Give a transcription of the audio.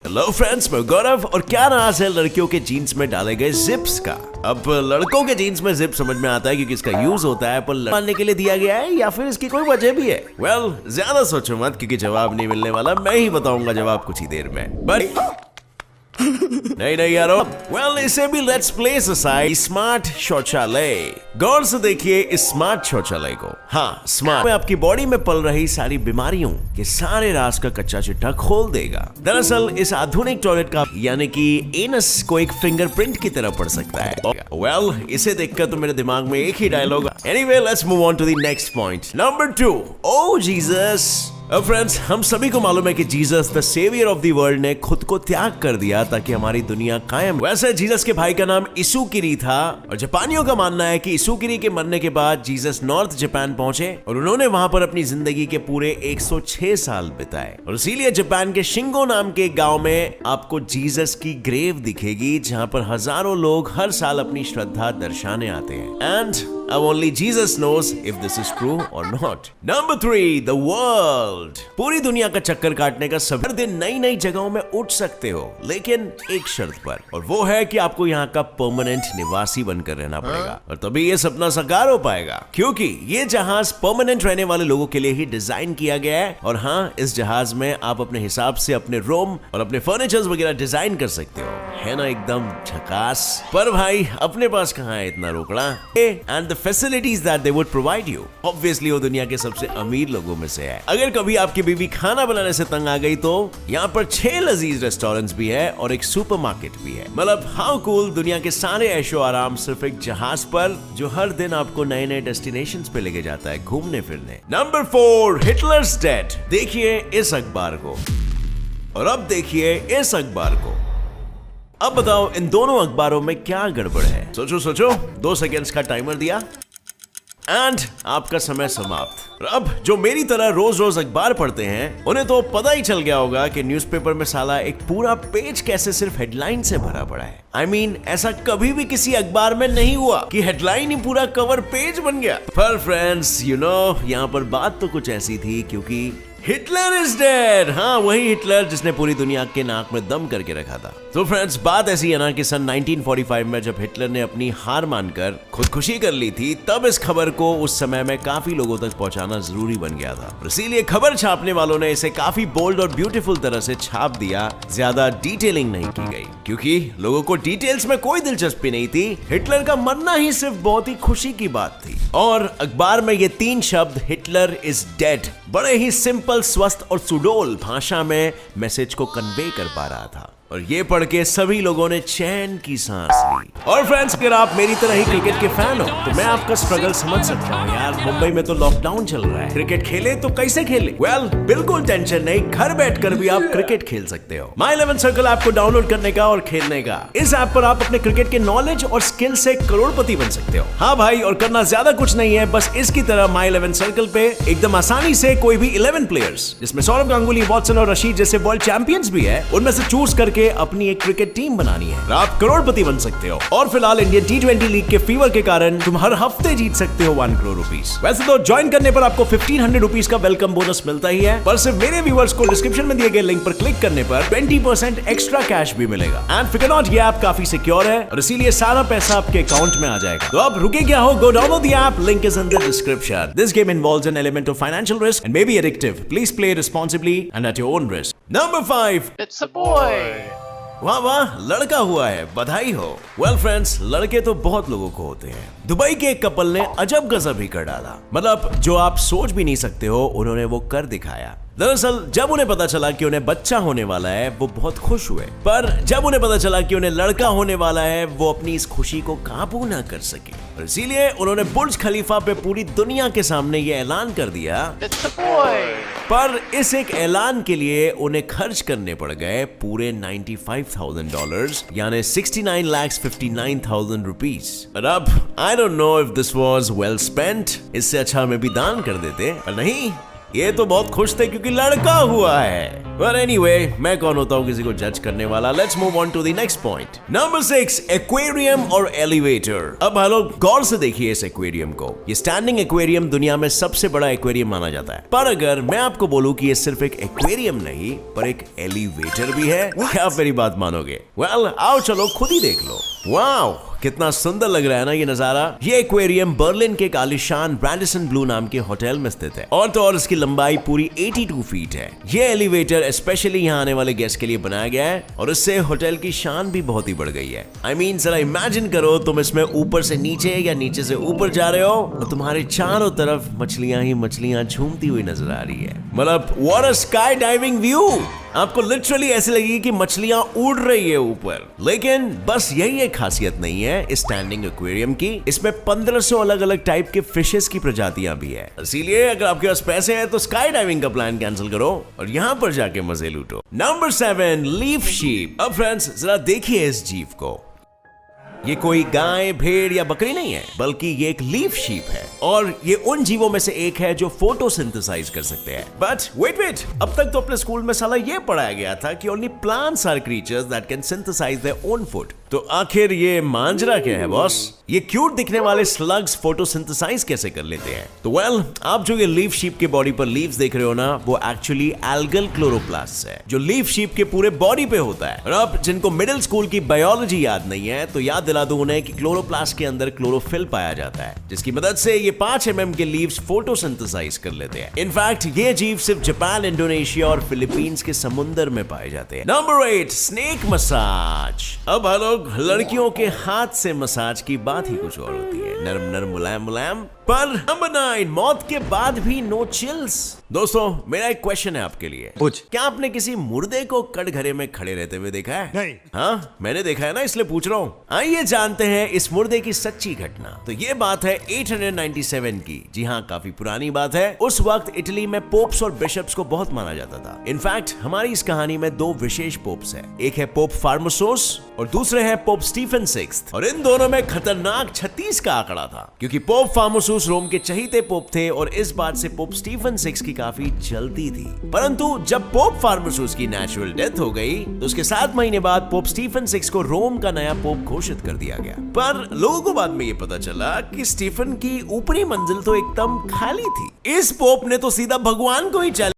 Hello friends, मैं गौरव और क्या राज है लड़कियों के जीन्स में डाले गए जिप्स का। अब लड़कों के जीन्स में जिप समझ में आता है क्योंकि इसका यूज होता है, पर मानने के लिए दिया गया है या फिर इसकी कोई वजह भी है? वेल, ज्यादा सोचो मत क्योंकि जवाब नहीं मिलने वाला, मैं ही बताऊंगा जवाब कुछ ही देर में। बट नहीं यारो, वेल इसे भी लेट्स प्लेस असाइड स्मार्ट शौचालय। गौर से देखिए इस स्मार्ट शौचालय को। हाँ, स्मार्ट में आपकी बॉडी में पल रही सारी बीमारियों के सारे राज का कच्चा चिट्ठा खोल देगा। दरअसल इस आधुनिक टॉयलेट का यानी कि एनस को एक फिंगरप्रिंट की तरह पड़ सकता है। वेल, इसे देखकर तो मेरे दिमाग में एक ही dialogue. Anyway, let's move on to the next point. Number 2, O Jesus. Friends, हम सभी को मालूम है कि Jesus the saviour of the world ने खुद को त्याग कर दिया ताकि हमारी दुनिया कायम। वैसे जीसस के भाई का नाम इसुकिरी था और जापानियों का मानना है कि इसुकिरी के मरने के बाद जीसस नॉर्थ जापान पहुंचे और उन्होंने वहां पर अपनी जिंदगी के पूरे 106 साल बिताए। और इसीलिए जापान के शिंगो नाम के गांव में आपको जीसस की ग्रेव दिखेगी जहां पर हजारों लोग हर साल अपनी श्रद्धा दर्शाने आते हैं। And only Jesus knows if this is true or not. Number 3, the world. पूरी दुनिया का चक्कर काटने का सभी दिन नई नई जगहों में उठ सकते हो, लेकिन एक शर्त पर, और वो है कि आपको यहाँ का परमानेंट निवासी बनकर रहना पड़ेगा। और तभी ये सपना साकार हो पाएगा, क्योंकि ये जहाज परमानेंट रहने वाले लोगों के लिए ही डिजाइन किया गया है। और हाँ, इस जहाज में आप अपने हिसाब से अपने रूम और अपने फर्नीचर्स वगैरह डिजाइन कर सकते हो, है ना एकदम झकास। पर भाई अपने पास कहाँ है इतना रोकड़ा। And the facilities that they would provide you, obviously वो दुनिया के सबसे अमीर लोगों में से है। अगर कभी आपकी बीवी खाना बनाने से तंग आ गई तो यहाँ पर 6 लजीज रेस्टोरेंट्स भी है और एक सुपरमार्केट भी है। मतलब हाउ कूल, दुनिया के सारे ऐशो आराम सिर्फ एक जहाज पर जो हर दिन आपको नए नए डेस्टिनेशंस पे लेके जाता है घूमने फिरने। Number 4, Hitler's dead. देखिए इस अखबार को और अब देखिए इस अखबार को। अब बताओ इन दोनों अखबारों में क्या गड़बड़ है? सोचो 2 सेकेंड्स का टाइमर दिया एंड आपका समय समाप्त। अब जो मेरी तरह रोज रोज अखबार पढ़ते हैं उन्हें तो पता ही चल गया होगा कि न्यूज़पेपर में साला एक पूरा पेज कैसे सिर्फ हेडलाइन से भरा पड़ा है। I mean, ऐसा कभी भी किसी अखबार में नहीं हुआ कि हेडलाइन ही पूरा कवर पेज बन गया। पर फ्रेंड्स, यहाँ पर बात तो कुछ ऐसी थी क्योंकि हिटलर इज डेड। हाँ, वही हिटलर जिसने पूरी दुनिया के नाक में दम करके रखा था। तो फ्रेंड्स, बात ऐसी है ना कि सन 1945 में जब हिटलर ने अपनी हार मानकर खुदकुशी कर ली थी, तब इस खबर को उस समय में काफी लोगों तक पहुंचाना जरूरी बन गया था। इसीलिए खबर छापने वालों ने इसे काफी बोल्ड और ब्यूटीफुल तरह से छाप दिया। ज्यादा डिटेलिंग नहीं की गई क्योंकि लोगों को डिटेल्स में कोई दिलचस्पी नहीं थी। हिटलर का मरना ही सिर्फ बहुत ही खुशी की बात थी। और अखबार में ये 3 शब्द हिटलर इज डेड बड़े ही सिंपल, स्वस्थ और सुडोल भाषा में मैसेज को कन्वे कर पा रहा था और ये पढ़ के सभी लोगों ने चैन की सांस ली। और फ्रेंड्स, अगर आप मेरी तरह ही क्रिकेट के फैन हो तो मैं आपका स्ट्रगल समझ सकता हूँ यार। मुंबई में तो लॉकडाउन चल रहा है, क्रिकेट खेले तो कैसे खेले? वेल, बिल्कुल टेंशन नहीं, घर बैठकर भी आप क्रिकेट खेल सकते हो। My 11 सर्कल ऐप को डाउनलोड करने का और खेलने का। इस ऐप पर आप अपने क्रिकेट के नॉलेज और स्किल से करोड़पति बन सकते हो। हाँ भाई, और करना ज्यादा कुछ नहीं है, बस इसकी तरह My 11 सर्कल पे एकदम आसानी से कोई भी 11 प्लेयर्स, जिसमें सौरव गांगुली, वॉटसन और रशीद जैसे वर्ल्ड चैंपियंस भी है, उनमें से चूज करके अपनी एक क्रिकेट टीम बनानी है। आप करोड़पति बन सकते हो। और फिलहाल इंडियन T20 लीग के फीवर के कारण तुम हर हफ्ते जीत सकते हो 1 करोड़ रुपीस। वैसे तो ज्वाइन करने पर आपको 1500 रुपीस का वेलकम बोनस मिलता ही है, पर सिर्फ मेरे व्यूअर्स को डिस्क्रिप्शन में दिए गए लिंक पर क्लिक करने पर 20% एक्स्ट्रा कैश भी मिलेगा। एंड फिकर नॉट, ये ऐप काफी सिक्योर है और इसीलिए सारा पैसा आपके अकाउंट में आ जाएगा। तो अब रुके क्या हो, go download the app, link is in the description. This game involves an element of financial risk and may be addictive. Please play responsibly and at your own risk. Number 5, It's a boy. वाह वाह, लड़का हुआ है, बधाई हो। Well friends, लड़के तो बहुत लोगों को होते हैं। दुबई के एक कपल ने अजब गजब ही कर डाला। मतलब जो आप सोच भी नहीं सकते हो उन्होंने वो कर दिखाया। दरअसल जब उन्हें पता चला कि उन्हें बच्चा होने वाला है वो बहुत खुश हुए, पर जब उन्हें पता चला कि उन्हें लड़का होने वाला है वो अपनी इस खुशी को काबू ना कर सके और इसीलिए उन्होंने बुर्ज खलीफा पे पूरी दुनिया के सामने ये ऐलान कर दिया। It's a boy. पर इस एक ऐलान के लिए उन्हें खर्च करने पड़ गए पूरे $95,000 यानी 69,59,000 रुपीस। और अब I don't know if this was well spent, इससे अच्छा हमें भी दान कर देते, पर नहीं, ये तो बहुत खुश थे क्योंकि लड़का हुआ है। But anyway, मैं कौन होता हूँ किसी को जज करने वाला। Let's move on to the next point. Number 6, aquarium और एलिवेटर। अब हेलो, गौर से देखिए इस एक्वेरियम को। ये स्टैंडिंग एक्वेरियम दुनिया में सबसे बड़ा एक्वेरियम माना जाता है। पर अगर मैं आपको बोलूं कि ये सिर्फ एक एक्वेरियम नहीं पर एक एलिवेटर भी है, क्या आप मेरी बात मानोगे? Well, आओ चलो खुद ही देख लो। वाओ, कितना सुंदर लग रहा है ना ये नजारा। ये एक्वेरियम बर्लिन के आलीशान ब्रैंडिसन ब्लू नाम के होटल में स्थित है और तो और इसकी लंबाई पूरी 82 फीट है। ये एलिवेटर स्पेशली यहाँ आने वाले गेस्ट के लिए बनाया गया है और इससे होटल की शान भी बहुत ही बढ़ गई है। I mean, जरा इमेजिन करो तुम इसमें ऊपर से नीचे या नीचे से ऊपर जा रहे हो और तुम्हारे चारों तरफ मछलियां ही मछलियां झूमती हुई नजर आ रही है। मतलब what a sky diving view. आपको लिटरली ऐसे लगेगी कि मछलियां उड़ रही है ऊपर। लेकिन बस यही एक खासियत नहीं है इस स्टैंडिंग एक्वेरियम की, इसमें 1500 अलग अलग टाइप के फिशेस की प्रजातियां भी है। इसीलिए अगर आपके पास पैसे हैं तो स्काई डाइविंग का प्लान कैंसिल करो और यहां पर जाके मजे लूटो। Number 7, leaf sheep. अब फ्रेंड्स जरा देखिए इस जीव को। ये कोई गाय, भेड़ या बकरी नहीं है, बल्कि ये एक लीफ शीप है और ये उन जीवों में से एक है जो फोटोसिंथेसाइज कर सकते हैं। बट वेट, अब तक तो अपने स्कूल में साला ये पढ़ाया गया था कि only plants are creatures that can synthesize their own food. तो आखिर ये मांजरा क्या है बॉस? ये क्यूट दिखने वाले स्लग्स फोटोसिंथेसाइज कैसे कर लेते हैं? तो वेल, आप जो ये लीफ शीप के बॉडी पर लीव्स देख रहे हो ना, वो एक्चुअली एल्गल क्लोरोप्लास्ट है जो लीफ शीप के पूरे बॉडी पे होता है। और अब जिनको मिडिल स्कूल की बायोलॉजी याद नहीं है तो याद दिला दूं उन्हें कि क्लोरोप्लास्ट के अंदर क्लोरोफिल पाया जाता है जिसकी मदद से ये 5 mm के लीव्स फोटोसिंथेसाइज कर लेते हैं। इनफैक्ट ये जीव सिर्फ जापान, इंडोनेशिया और फिलीपींस के समुद्र में पाए जाते हैं। Number 8, snake massage. अब हेलो, लड़कियों के हाथ से मसाज की बात ही कुछ और होती है, नरम नरम, मुलायम मुलायम। पर नंबर 9, मौत के बाद भी नो चिल्स। दोस्तों मेरा एक क्वेश्चन है आपके लिए, पूछ। क्या आपने किसी मुर्दे को कटघरे में खड़े रहते हुए देखा है? नहीं। हाँ, मैंने देखा है ना, इसलिए पूछ रहा हूँ। आइए जानते हैं इस मुर्दे की सच्ची घटना। तो ये बात है 897 की। जी हाँ, काफी पुरानी बात है। उस वक्त इटली में पोप्स और बिशप्स को बहुत माना जाता था। इनफैक्ट हमारी इस कहानी में 2 विशेष पोप्स हैं। एक है पोप फार्मोसोस और दूसरे हैं पोप स्टीफन 6। और इन दोनों में खतरनाक 36 का आंकड़ा था क्योंकि पोप फार्मोसोस रोम के चहीते पोप थे और इस बात से पोप स्टीफन 6 की काफी जल्दी थी। परंतु जब पोप फार्मोसोस की नेचुरल डेथ हो गई तो उसके 7 महीने बाद पोप स्टीफन 6 को रोम का नया पोप घोषित कर दिया गया। पर लोगों को बाद में ये पता चला कि स्टीफन की ऊपरी मंजिल तो एकदम खाली थी। इस पोप ने तो सीधा भगवान को ही